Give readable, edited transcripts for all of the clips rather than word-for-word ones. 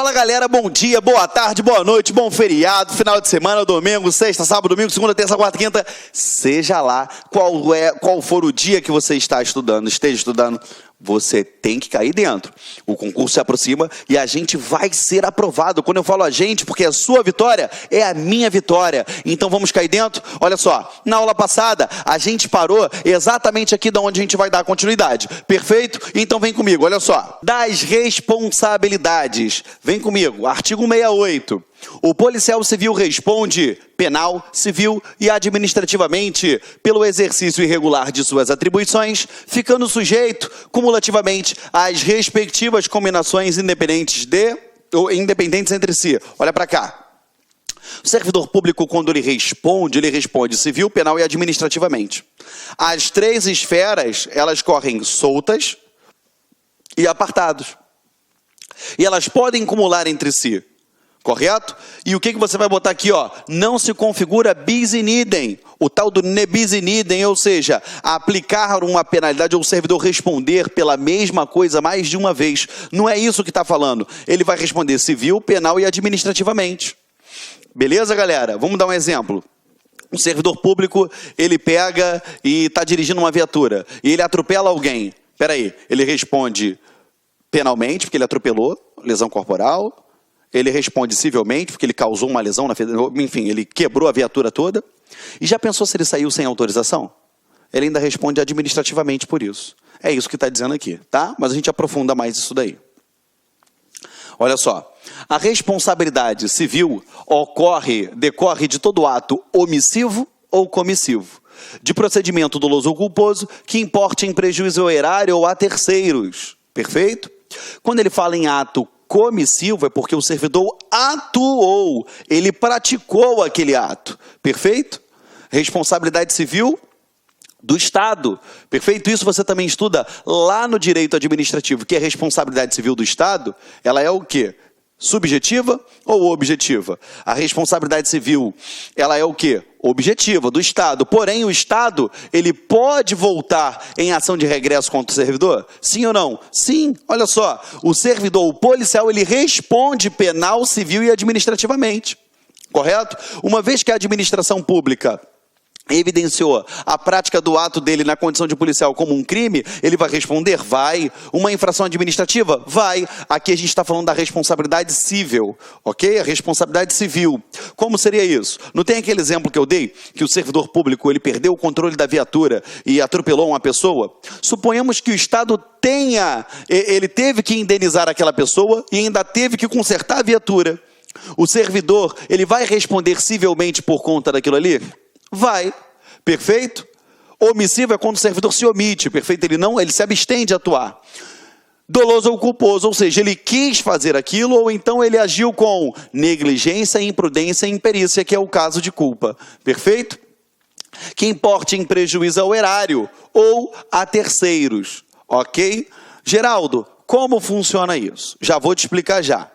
Fala galera, bom dia, boa tarde, boa noite, bom feriado, final de semana, domingo, sexta, sábado, domingo, segunda, terça, quarta, quinta, seja lá qual for o dia que você esteja estudando, você tem que cair dentro. O concurso se aproxima e a gente vai ser aprovado. Quando eu falo a gente, porque a sua vitória é a minha vitória. Então vamos cair dentro? Olha só, na aula passada a gente parou exatamente aqui da onde a gente vai dar continuidade. Perfeito? Então vem comigo, olha só. Das responsabilidades. Vem comigo, artigo 68. O policial civil responde penal, civil e administrativamente pelo exercício irregular de suas atribuições, ficando sujeito cumulativamente às respectivas combinações independentes entre si. Olha para cá. O servidor público, quando ele responde civil, penal e administrativamente. As três esferas, elas correm soltas e apartados. E elas podem acumular entre si. Correto? E o que você vai botar aqui, ó? Não se configura bis in idem, o tal do ne bis in idem, ou seja, aplicar uma penalidade ou o servidor responder pela mesma coisa mais de uma vez. Não é isso que está falando. Ele vai responder civil, penal e administrativamente. Beleza, galera? Vamos dar um exemplo. Um servidor público, ele pega e está dirigindo uma viatura e ele atropela alguém. Peraí, ele responde penalmente, porque ele atropelou, lesão corporal. Ele responde civilmente, porque ele causou uma lesão, enfim, ele quebrou a viatura toda. E já pensou se ele saiu sem autorização? Ele ainda responde administrativamente por isso. É isso que está dizendo aqui, tá? Mas a gente aprofunda mais isso daí. Olha só, a responsabilidade civil decorre de todo ato omissivo ou comissivo, de procedimento doloso ou culposo, que importe em prejuízo ao erário ou a terceiros. Perfeito? Quando ele fala em ato comissivo é porque o servidor atuou, ele praticou aquele ato, perfeito? Responsabilidade civil do Estado, perfeito? Isso você também estuda lá no direito administrativo, que é responsabilidade civil do Estado, ela é o quê? Subjetiva ou objetiva? A responsabilidade civil, ela é o quê? Objetiva, do Estado. Porém, o Estado, ele pode voltar em ação de regresso contra o servidor? Sim ou não? Sim. Olha só, o servidor, o policial, ele responde penal, civil e administrativamente. Correto? Uma vez que a administração pública evidenciou a prática do ato dele na condição de policial como um crime, ele vai responder? Vai. Uma infração administrativa? Vai. Aqui a gente está falando da responsabilidade civil, ok? A responsabilidade civil. Como seria isso? Não tem aquele exemplo que eu dei, que o servidor público ele perdeu o controle da viatura e atropelou uma pessoa? Suponhamos que o Estado ele teve que indenizar aquela pessoa e ainda teve que consertar a viatura. O servidor, ele vai responder civilmente por conta daquilo ali? Vai, perfeito? Omissivo é quando o servidor se omite, perfeito? Ele se abstém de atuar. Doloso ou culposo, ou seja, ele quis fazer aquilo ou então ele agiu com negligência, imprudência e imperícia, que é o caso de culpa, perfeito? Que importe em prejuízo ao erário ou a terceiros, ok? Geraldo, como funciona isso? Já vou te explicar já.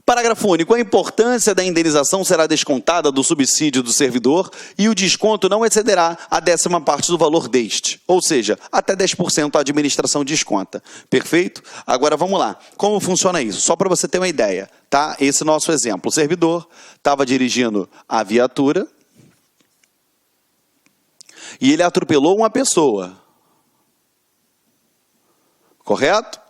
Parágrafo único. A importância da indenização será descontada do subsídio do servidor e o desconto não excederá a 10ª parte do valor deste. Ou seja, até 10% a administração desconta. Perfeito? Agora vamos lá. Como funciona isso? Só para você ter uma ideia, tá? Esse nosso exemplo. O servidor estava dirigindo a viatura e ele atropelou uma pessoa. Correto?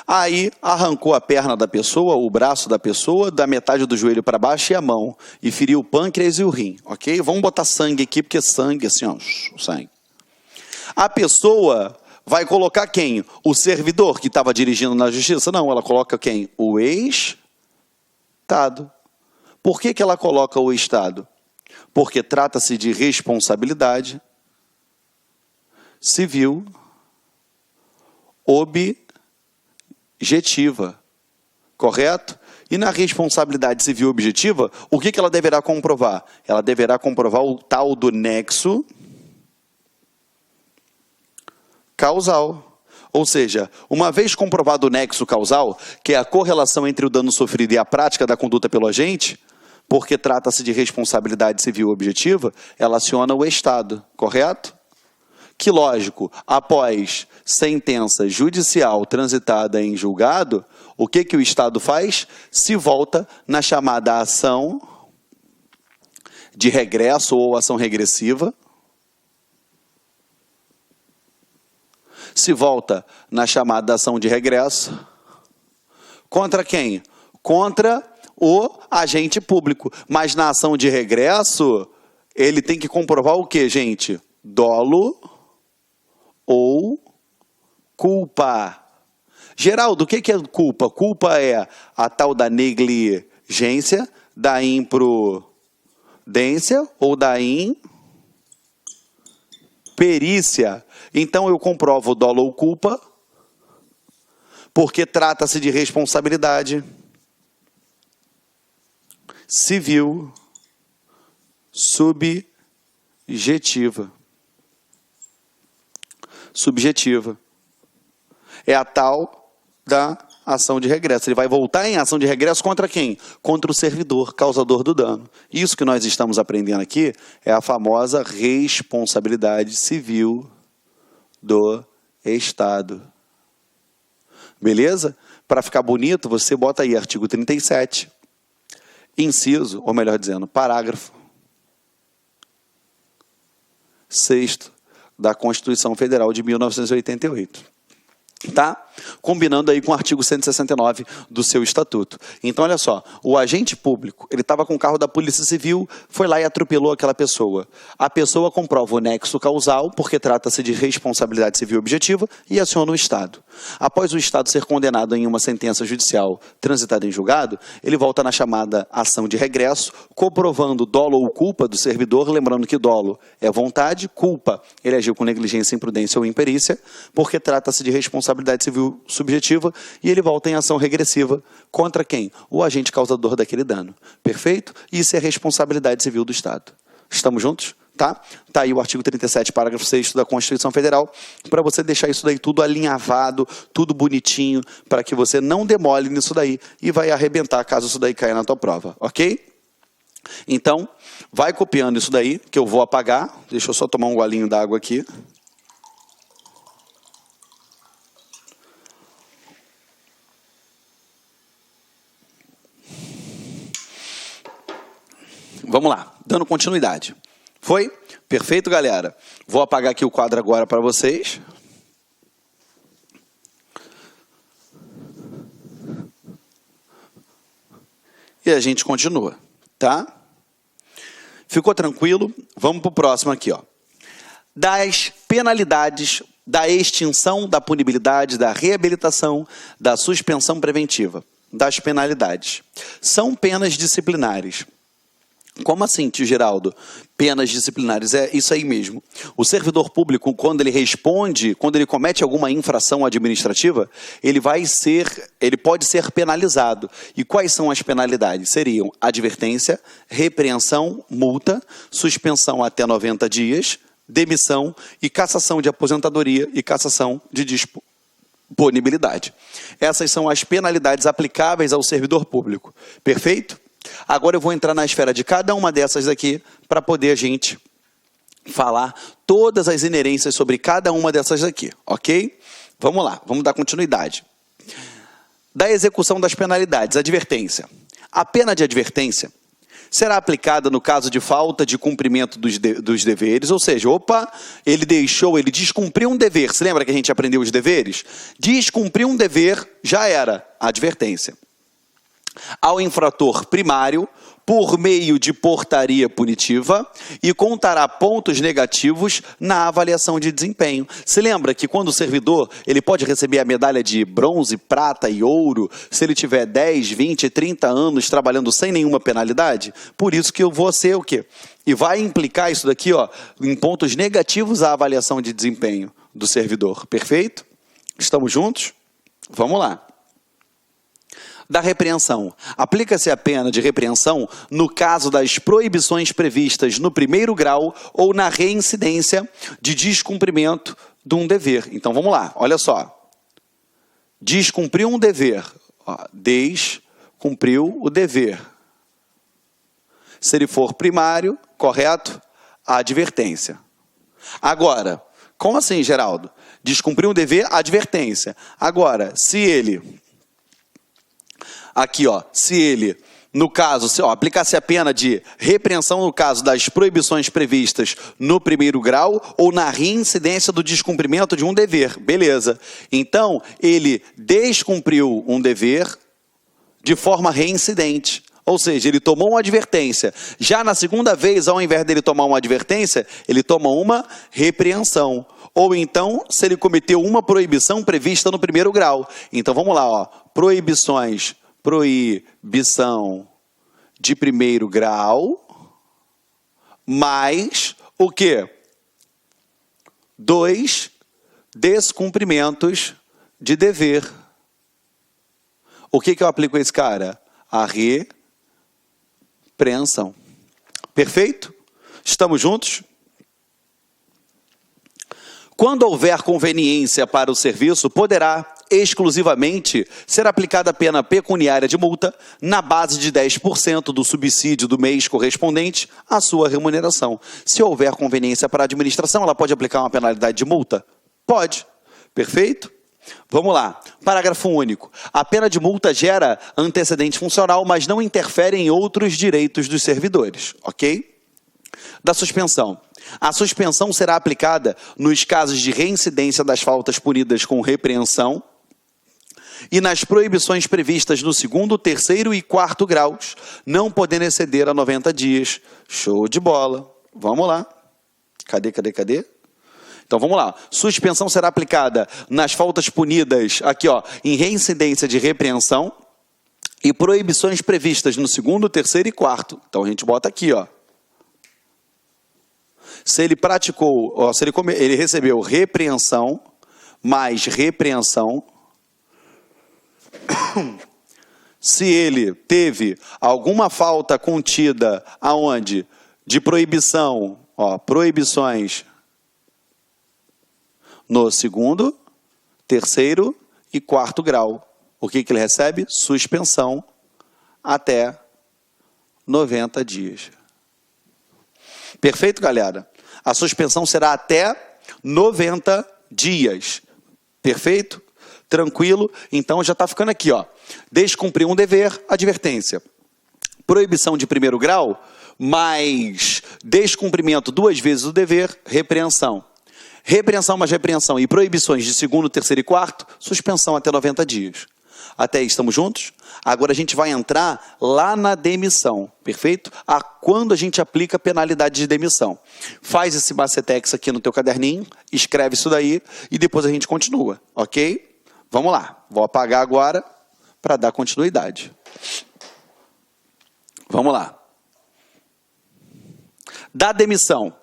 Aí arrancou a perna da pessoa, o braço da pessoa, da metade do joelho para baixo e a mão. E feriu o pâncreas e o rim, ok? Vamos botar sangue aqui, porque sangue, assim, ó, sangue. A pessoa vai colocar quem? O servidor que estava dirigindo na justiça? Não, ela coloca quem? O Estado. Por que ela coloca o Estado? Porque trata-se de responsabilidade civil objetiva, correto? E na responsabilidade civil objetiva, o que ela deverá comprovar? Ela deverá comprovar o tal do nexo causal. Ou seja, uma vez comprovado o nexo causal, que é a correlação entre o dano sofrido e a prática da conduta pelo agente, porque trata-se de responsabilidade civil objetiva, ela aciona o Estado, correto? Que, lógico, após sentença judicial transitada em julgado, o que o Estado faz? Se volta na chamada ação de regresso ou ação regressiva. Se volta na chamada ação de regresso. Contra quem? Contra o agente público. Mas na ação de regresso, ele tem que comprovar o quê, gente? Dolo ou culpa. Geraldo, o que é culpa? Culpa é a tal da negligência, da imprudência ou da imperícia. Então eu comprovo dolo ou culpa, porque trata-se de responsabilidade civil subjetiva. Subjetiva. É a tal da ação de regresso. Ele vai voltar em ação de regresso contra quem? Contra o servidor, causador do dano. Isso que nós estamos aprendendo aqui é a famosa responsabilidade civil do Estado. Beleza? Para ficar bonito, você bota aí artigo 37, inciso, ou melhor dizendo, parágrafo 6º da Constituição Federal de 1988. Tá? Combinando aí com o artigo 169 do seu estatuto. Então, olha só, o agente público, ele estava com o carro da Polícia Civil, foi lá e atropelou aquela pessoa. A pessoa comprova o nexo causal, porque trata-se de responsabilidade civil objetiva, e aciona o Estado. Após o Estado ser condenado em uma sentença judicial transitada em julgado, ele volta na chamada ação de regresso, comprovando dolo ou culpa do servidor, lembrando que dolo é vontade, culpa, ele agiu com negligência, imprudência ou imperícia, porque trata-se de responsabilidade civil subjetiva, e ele volta em ação regressiva contra quem? O agente causador daquele dano. Perfeito? Isso é responsabilidade civil do Estado. Estamos juntos? Tá? Tá aí o artigo 37, parágrafo 6º da Constituição Federal, para você deixar isso daí tudo alinhavado, tudo bonitinho, para que você não demole nisso daí e vai arrebentar caso isso daí caia na tua prova, ok? Então, vai copiando isso daí, que eu vou apagar. Deixa eu só tomar um golinho d'água aqui. Vamos lá, dando continuidade. Foi? Perfeito, galera? Vou apagar aqui o quadro agora para vocês. E a gente continua, tá? Ficou tranquilo? Vamos para o próximo aqui, ó. Das penalidades, da extinção da punibilidade, da reabilitação, da suspensão preventiva. Das penalidades. São penas disciplinares. Como assim, tio Geraldo? Penas disciplinares, é isso aí mesmo. O servidor público, quando ele responde, quando ele comete alguma infração administrativa, ele pode ser penalizado. E quais são as penalidades? Seriam advertência, repreensão, multa, suspensão até 90 dias, demissão e cassação de aposentadoria e cassação de disponibilidade. Essas são as penalidades aplicáveis ao servidor público. Perfeito? Agora eu vou entrar na esfera de cada uma dessas aqui para poder a gente falar todas as inerências sobre cada uma dessas aqui, ok? Vamos lá, vamos dar continuidade. Da execução das penalidades, advertência. A pena de advertência será aplicada no caso de falta de cumprimento dos deveres, ou seja, ele descumpriu um dever. Se lembra que a gente aprendeu os deveres? Descumpriu um dever, já era advertência. Ao infrator primário, por meio de portaria punitiva, e contará pontos negativos na avaliação de desempenho. Se lembra que quando o servidor, ele pode receber a medalha de bronze, prata e ouro, se ele tiver 10, 20, 30 anos trabalhando sem nenhuma penalidade? Por isso que eu vou ser o quê? E vai implicar isso daqui, ó, em pontos negativos à avaliação de desempenho do servidor. Perfeito? Estamos juntos? Vamos lá. Da repreensão. Aplica-se a pena de repreensão no caso das proibições previstas no primeiro grau ou na reincidência de descumprimento de um dever. Então, vamos lá, olha só. Descumpriu um dever. Descumpriu o dever. Se ele for primário, correto? A advertência. Agora, como assim, Geraldo? Descumpriu um dever, advertência. Agora, se ele aqui, ó, se ele, no caso, se aplicasse a pena de repreensão no caso das proibições previstas no primeiro grau ou na reincidência do descumprimento de um dever, beleza. Então, ele descumpriu um dever de forma reincidente. Ou seja, ele tomou uma advertência. Já na segunda vez, ao invés dele tomar uma advertência, ele toma uma repreensão. Ou então, se ele cometeu uma proibição prevista no primeiro grau. Então, vamos lá, ó. Proibição de primeiro grau, mais o quê? 2 descumprimentos de dever. O que eu aplico a esse cara? A repreensão. Perfeito? Estamos juntos? Quando houver conveniência para o serviço, poderá exclusivamente ser aplicada a pena pecuniária de multa na base de 10% do subsídio do mês correspondente à sua remuneração. Se houver conveniência para a administração, ela pode aplicar uma penalidade de multa? Pode. Perfeito? Vamos lá. Parágrafo único. A pena de multa gera antecedente funcional, mas não interfere em outros direitos dos servidores. Ok? Da suspensão. A suspensão será aplicada nos casos de reincidência das faltas punidas com repreensão e nas proibições previstas no segundo, terceiro e quarto graus, não podendo exceder a 90 dias. Show de bola. Vamos lá. Cadê? Então, vamos lá. Suspensão será aplicada nas faltas punidas, aqui, ó, em reincidência de repreensão e proibições previstas no segundo, terceiro e quarto. Então, a gente bota aqui, ó. Se ele praticou, ó, se ele recebeu repreensão, mais repreensão, se ele teve alguma falta contida aonde? De proibição, ó, proibições no segundo, terceiro e quarto grau. O que ele recebe? Suspensão até 90 dias. Perfeito, galera? A suspensão será até 90 dias. Perfeito? Tranquilo? Então já está ficando aqui, ó. Descumprir um dever, advertência. Proibição de primeiro grau, mais descumprimento 2 vezes o dever, repreensão. Repreensão mais repreensão e proibições de segundo, terceiro e quarto, suspensão até 90 dias. Até aí, estamos juntos? Agora a gente vai entrar lá na demissão, perfeito? A quando a gente aplica a penalidade de demissão. Faz esse macetex aqui no teu caderninho, escreve isso daí e depois a gente continua, ok? Vamos lá, vou apagar agora para dar continuidade. Vamos lá. Da demissão.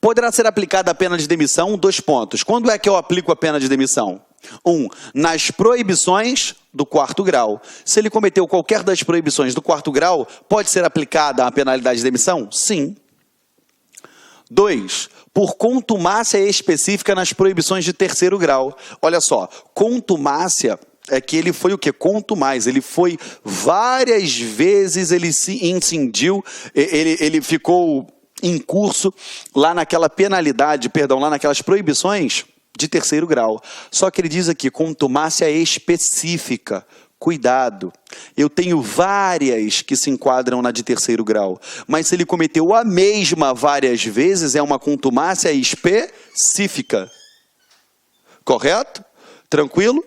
Poderá ser aplicada a pena de demissão, 2 pontos. Quando é que eu aplico a pena de demissão? 1. Nas proibições do quarto grau. Se ele cometeu qualquer das proibições do quarto grau, pode ser aplicada a penalidade de demissão? Sim. 2. Por contumácia específica nas proibições de terceiro grau. Olha só, contumácia é que ele foi o quê? Contumaz. Ele foi várias vezes, ele se incidiu, ele ficou em curso lá naquela penalidade, perdão, lá naquelas proibições de terceiro grau. Só que ele diz aqui, contumácia específica. Cuidado, eu tenho várias que se enquadram na de terceiro grau, mas se ele cometeu a mesma várias vezes, é uma contumácia específica. Correto? Tranquilo?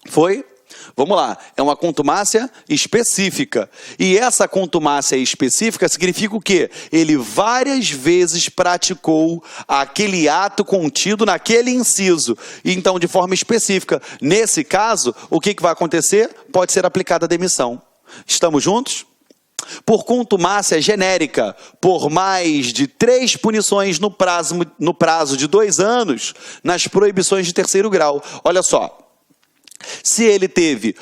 Foi? Vamos lá, é uma contumácia específica. E essa contumácia específica significa o quê? Ele várias vezes praticou aquele ato contido naquele inciso. Então, de forma específica. Nesse caso, o que vai acontecer? Pode ser aplicada a demissão. Estamos juntos? Por contumácia genérica, por mais de 3 punições no prazo de 2 anos, nas proibições de terceiro grau. Olha só. Se ele teve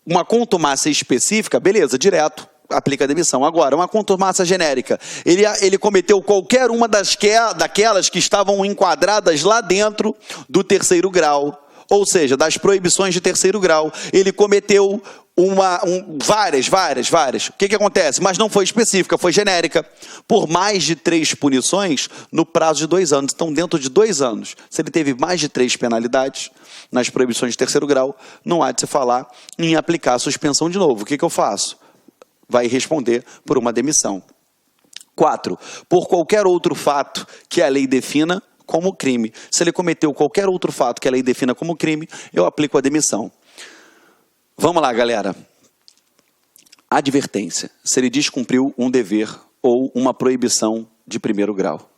uma contumácia específica, beleza, direto, aplica a demissão. Agora, uma contumácia genérica, ele cometeu qualquer uma daquelas que estavam enquadradas lá dentro do terceiro grau, ou seja, das proibições de terceiro grau. Ele cometeu várias. O que acontece? Mas não foi específica, foi genérica. Por mais de 3 punições no prazo de 2 anos. Então, dentro de 2 anos, se ele teve mais de 3 penalidades nas proibições de 3º grau, não há de se falar em aplicar a suspensão de novo. O que eu faço? Vai responder por uma demissão. 4. Por qualquer outro fato que a lei defina como crime. Se ele cometeu qualquer outro fato que a lei defina como crime, eu aplico a demissão. Vamos lá, galera. Advertência. Se ele descumpriu um dever ou uma proibição de 1º grau.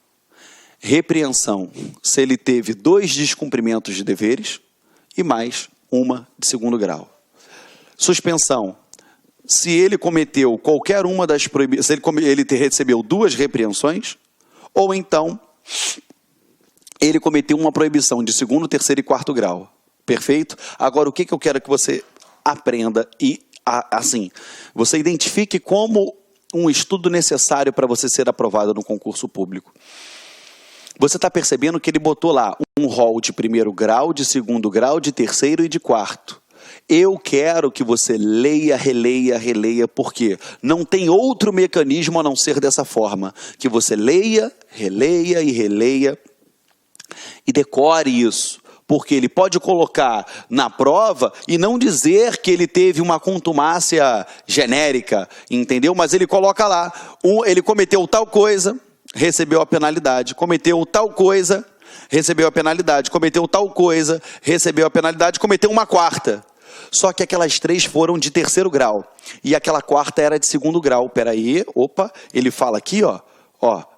Repreensão. Se ele teve 2 descumprimentos de deveres e mais uma de 2º grau. Suspensão. Se ele cometeu qualquer uma das proibições, se ele recebeu 2 repreensões, ou então ele cometeu uma proibição de 2º, 3º e 4º grau. Perfeito? Agora, o que eu quero que você aprenda e, assim, você identifique como um estudo necessário para você ser aprovado no concurso público. Você está percebendo que ele botou lá um rol de 1º grau, de 2º grau, de 3º e de 4º. Eu quero que você leia, releia, porque não tem outro mecanismo a não ser dessa forma. Que você leia, releia e decore isso. Porque ele pode colocar na prova e não dizer que ele teve uma contumácia genérica, entendeu? Mas ele coloca lá, ele cometeu tal coisa, recebeu a penalidade, cometeu tal coisa, recebeu a penalidade, cometeu tal coisa, recebeu a penalidade, cometeu uma 4ª. Só que aquelas 3 foram de 3º grau. E aquela 4ª era de 2º grau. Peraí, ele fala aqui,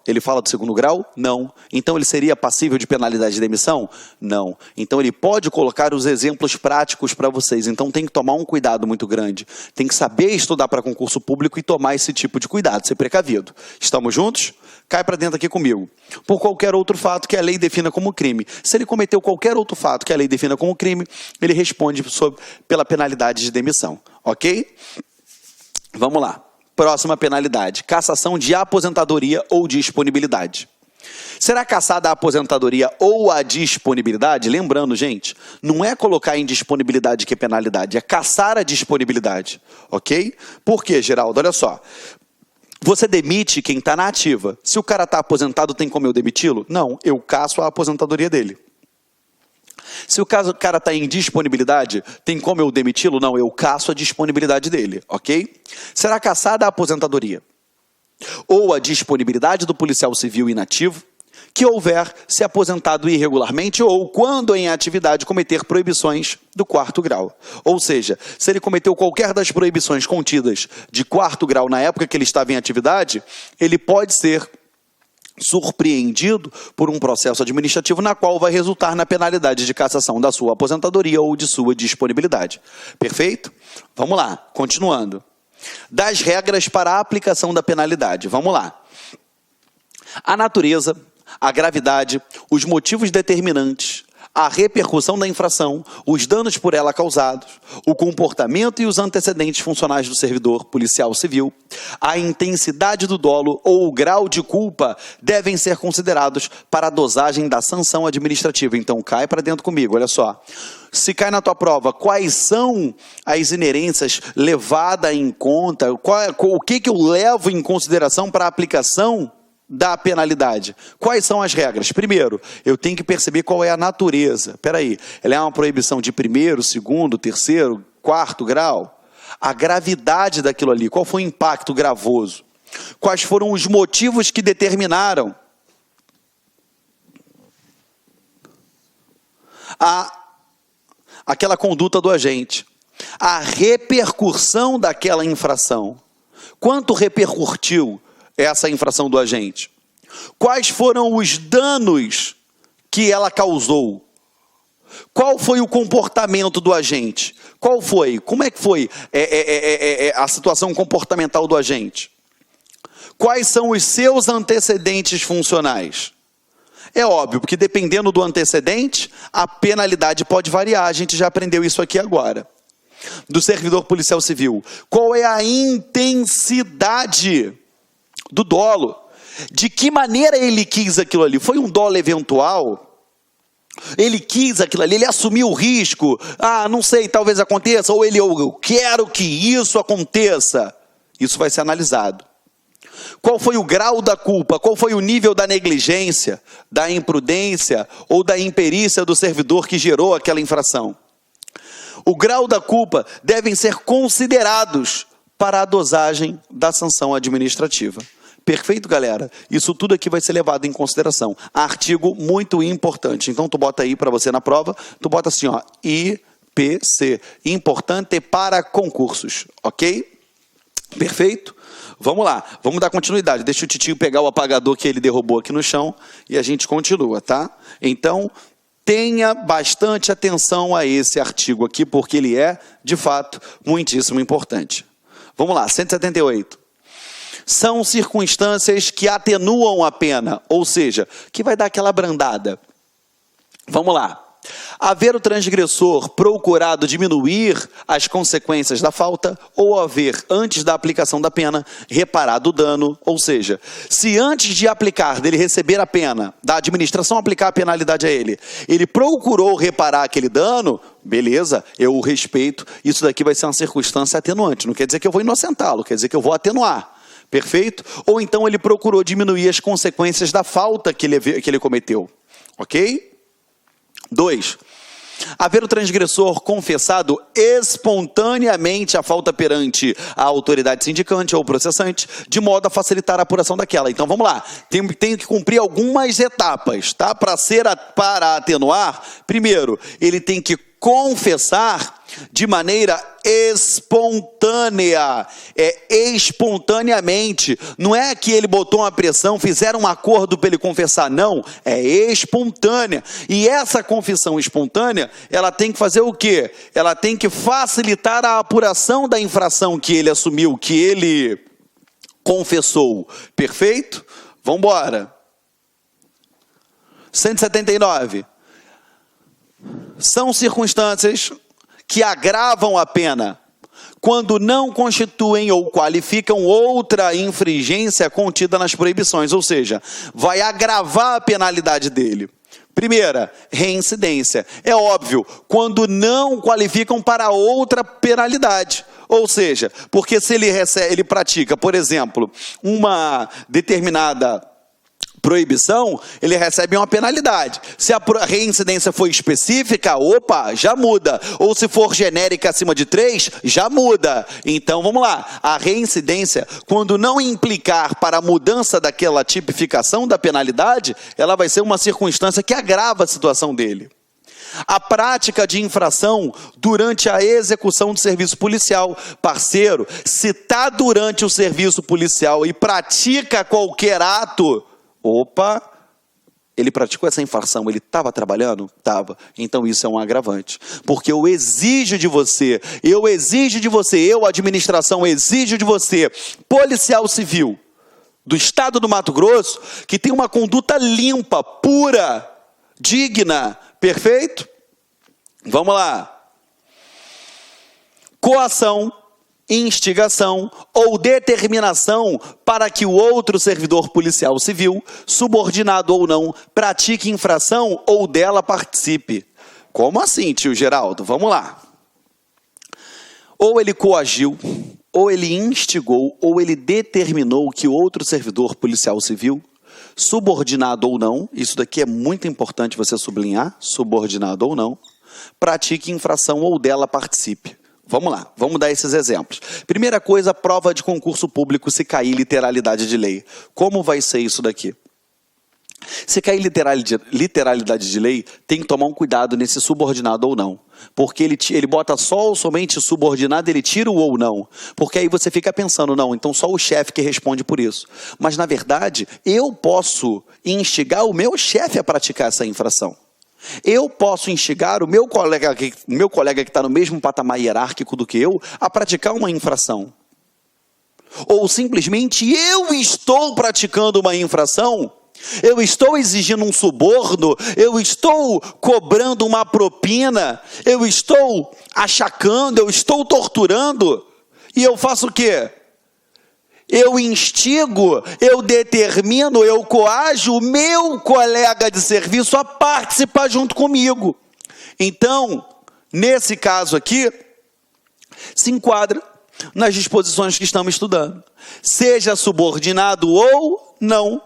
ele fala do 2º grau? Não. Então ele seria passível de penalidade de demissão? Não. Então ele pode colocar os exemplos práticos para vocês. Então tem que tomar um cuidado muito grande. Tem que saber estudar para concurso público e tomar esse tipo de cuidado, ser precavido. Estamos juntos? Cai para dentro aqui comigo. Por qualquer outro fato que a lei defina como crime. Se ele cometeu qualquer outro fato que a lei defina como crime, ele responde pela penalidade de demissão. Ok? Vamos lá. Próxima penalidade. Cassação de aposentadoria ou disponibilidade. Será cassada a aposentadoria ou a disponibilidade? Lembrando, gente, não é colocar em disponibilidade que é penalidade, é cassar a disponibilidade. Ok? Por quê, Geraldo? Olha só. Você demite quem está na ativa. Se o cara está aposentado, tem como eu demiti-lo? Não, eu casso a aposentadoria dele. Se o cara está em disponibilidade, tem como eu demiti-lo? Não, eu casso a disponibilidade dele, ok? Será cassada a aposentadoria ou a disponibilidade do policial civil inativo que houver se aposentado irregularmente ou, quando em atividade, cometer proibições do 4º grau. Ou seja, se ele cometeu qualquer das proibições contidas de 4º grau na época que ele estava em atividade, ele pode ser surpreendido por um processo administrativo na qual vai resultar na penalidade de cassação da sua aposentadoria ou de sua disponibilidade. Perfeito? Vamos lá, continuando. Das regras para a aplicação da penalidade. Vamos lá. A natureza, a gravidade, os motivos determinantes, a repercussão da infração, os danos por ela causados, o comportamento e os antecedentes funcionais do servidor policial civil, a intensidade do dolo ou o grau de culpa devem ser considerados para a dosagem da sanção administrativa. Então, cai para dentro comigo, olha só. Se cai na tua prova, quais são as inerências levadas em conta, o que eu levo em consideração para a aplicação da penalidade? Quais são as regras? Primeiro, eu tenho que perceber qual é a natureza. Espera aí, ela é uma proibição de 1º, 2º, 3º, 4º grau? A gravidade daquilo ali, qual foi o impacto gravoso? Quais foram os motivos que determinaram aquela conduta do agente? A repercussão daquela infração. Quanto repercutiu essa infração do agente? Quais foram os danos que ela causou? Qual foi o comportamento do agente? Qual foi? Como é que foi a situação comportamental do agente? Quais são os seus antecedentes funcionais? É óbvio, porque dependendo do antecedente, a penalidade pode variar. A gente já aprendeu isso aqui agora. Do servidor policial civil. Qual é a intensidade do dolo? De que maneira ele quis aquilo ali? Foi um dolo eventual? Ele quis aquilo ali, ele assumiu o risco. Ah, não sei, talvez aconteça. Ou eu quero que isso aconteça. Isso vai ser analisado. Qual foi o grau da culpa? Qual foi o nível da negligência, da imprudência ou da imperícia do servidor que gerou aquela infração? O grau da culpa devem ser considerados para a dosagem da sanção administrativa. Perfeito, galera? Isso tudo aqui vai ser levado em consideração. Artigo muito importante. Então, tu bota aí para você na prova, tu bota assim, ó, IPC, importante para concursos, ok? Perfeito? Vamos lá, vamos dar continuidade. Deixa o titio pegar o apagador que ele derrubou aqui no chão e a gente continua, tá? Então, tenha bastante atenção a esse artigo aqui, porque ele é, de fato, muitíssimo importante. Vamos lá, 178. São circunstâncias que atenuam a pena, ou seja, que vai dar aquela abrandada. Vamos lá. Haver o transgressor procurado diminuir as consequências da falta ou haver, antes da aplicação da pena, reparado o dano, ou seja, se antes de aplicar, dele receber a pena, da administração aplicar a penalidade a ele, ele procurou reparar aquele dano, beleza, eu o respeito, isso daqui vai ser uma circunstância atenuante, não quer dizer que eu vou inocentá-lo, quer dizer que eu vou atenuar. Perfeito? Ou então ele procurou diminuir as consequências da falta que ele cometeu. Ok? 2. Haver o transgressor confessado espontaneamente a falta perante a autoridade sindicante ou processante, de modo a facilitar a apuração daquela. Então vamos lá, tenho que cumprir algumas etapas, tá? Para atenuar, primeiro, ele tem que confessar de maneira espontânea, espontaneamente, não é que ele botou uma pressão, fizeram um acordo para ele confessar, não, é espontânea, e essa confissão espontânea, ela tem que fazer o quê? Ela tem que facilitar a apuração da infração que ele assumiu, que ele confessou, perfeito? Vamos embora. 179. São circunstâncias que agravam a pena quando não constituem ou qualificam outra infringência contida nas proibições, ou seja, vai agravar a penalidade dele. Primeira, reincidência. É óbvio, quando não qualificam para outra penalidade. Ou seja, porque se ele pratica, por exemplo, uma determinada proibição, ele recebe uma penalidade. Se a reincidência for específica, opa, já muda. Ou se for genérica acima de 3, já muda. Então, vamos lá. A reincidência, quando não implicar para a mudança daquela tipificação da penalidade, ela vai ser uma circunstância que agrava a situação dele. A prática de infração durante a execução do serviço policial. Parceiro, se está durante o serviço policial e pratica qualquer ato, opa, ele praticou essa infração, ele estava trabalhando? Estava. Então isso é um agravante. Porque eu exijo de você, eu, administração, exijo de você, policial civil do estado do Mato Grosso, que tem uma conduta limpa, pura, digna, perfeito? Vamos lá. Coação, instigação ou determinação para que o outro servidor policial civil, subordinado ou não, pratique infração ou dela participe. Como assim, tio Geraldo? Vamos lá. Ou ele coagiu, ou ele instigou, ou ele determinou que outro servidor policial civil, subordinado ou não, isso daqui é muito importante você sublinhar, subordinado ou não, pratique infração ou dela participe. Vamos lá, vamos dar esses exemplos. Primeira coisa, prova de concurso público se cair literalidade de lei. Como vai ser isso daqui? Se cair literalidade de lei, tem que tomar um cuidado nesse subordinado ou não. Porque ele bota só ou somente subordinado, ele tira o ou não. Porque aí você fica pensando, não, então só o chefe que responde por isso. Mas na verdade, eu posso instigar o meu chefe a praticar essa infração. Eu posso instigar o meu colega que está no mesmo patamar hierárquico do que eu a praticar uma infração. Ou simplesmente eu estou praticando uma infração, eu estou exigindo um suborno, eu estou cobrando uma propina, eu estou achacando, eu estou torturando, e eu faço o quê? eu instigo, eu determino, eu coajo o meu colega de serviço a participar junto comigo. Então, nesse caso aqui, se enquadra nas disposições que estamos estudando. Seja subordinado ou não.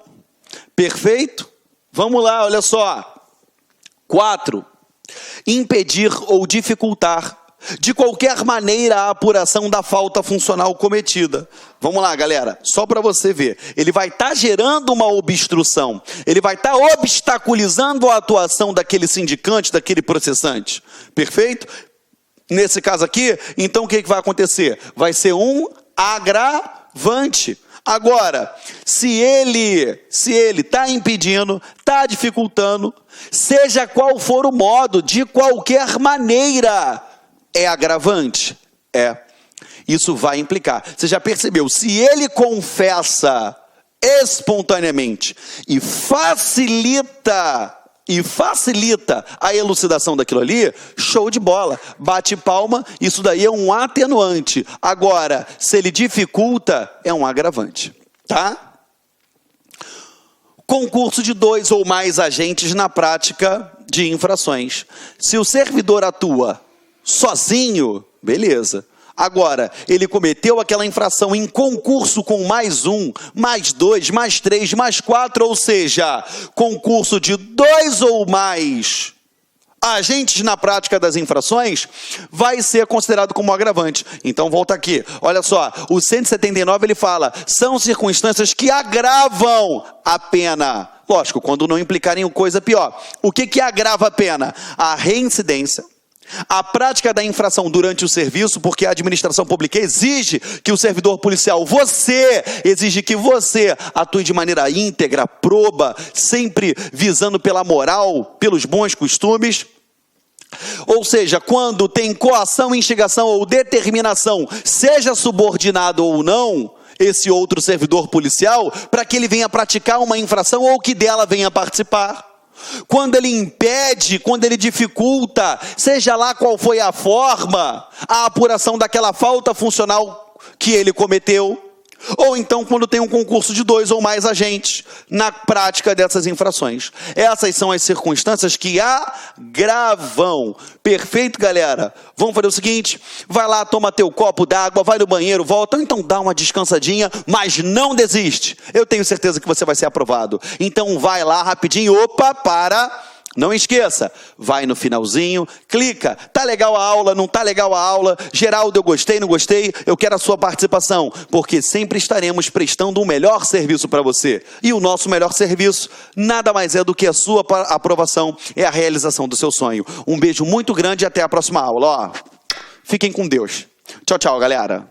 Perfeito? Vamos lá, olha só. 4. Impedir ou dificultar de qualquer maneira a apuração da falta funcional cometida. Vamos lá, galera, só para você ver. Ele vai estar gerando uma obstrução. Ele vai estar obstaculizando a atuação daquele sindicante, daquele processante. Perfeito? Nesse caso aqui, então o que vai acontecer? Vai ser um agravante. Agora, se ele está impedindo, está dificultando, seja qual for o modo, de qualquer maneira, é agravante? É. Isso vai implicar. Você já percebeu? Se ele confessa espontaneamente e facilita a elucidação daquilo ali, show de bola. Bate palma, isso daí é um atenuante. Agora, se ele dificulta, é um agravante. Tá? Concurso de 2 ou mais agentes na prática de infrações. Se o servidor atua sozinho, beleza. Agora, ele cometeu aquela infração em concurso com mais 1, mais 2, mais 3, mais 4, ou seja, concurso de 2 ou mais agentes na prática das infrações, vai ser considerado como agravante. Então, volta aqui. Olha só, o 179 ele fala, são circunstâncias que agravam a pena. Lógico, quando não implicarem em coisa pior. O que agrava a pena? A reincidência. A prática da infração durante o serviço, porque a administração pública exige que o servidor policial, exige que você atue de maneira íntegra, proba, sempre visando pela moral, pelos bons costumes. Ou seja, quando tem coação, instigação ou determinação, seja subordinado ou não, esse outro servidor policial, para que ele venha praticar uma infração ou que dela venha participar. Quando ele impede, quando ele dificulta, seja lá qual foi a forma, a apuração daquela falta funcional que ele cometeu. Ou então quando tem um concurso de 2 ou mais agentes na prática dessas infrações. Essas são as circunstâncias que agravam. Perfeito, galera? Vamos fazer o seguinte, vai lá, toma teu copo d'água, vai no banheiro, volta, ou então dá uma descansadinha, mas não desiste. Eu tenho certeza que você vai ser aprovado. Então vai lá rapidinho, não esqueça, vai no finalzinho, clica, tá legal a aula, não tá legal a aula, Geraldo, eu gostei, não gostei, eu quero a sua participação, porque sempre estaremos prestando um melhor serviço para você. E o nosso melhor serviço nada mais é do que a sua aprovação, é a realização do seu sonho. Um beijo muito grande e até a próxima aula. Fiquem com Deus. Tchau, tchau, galera.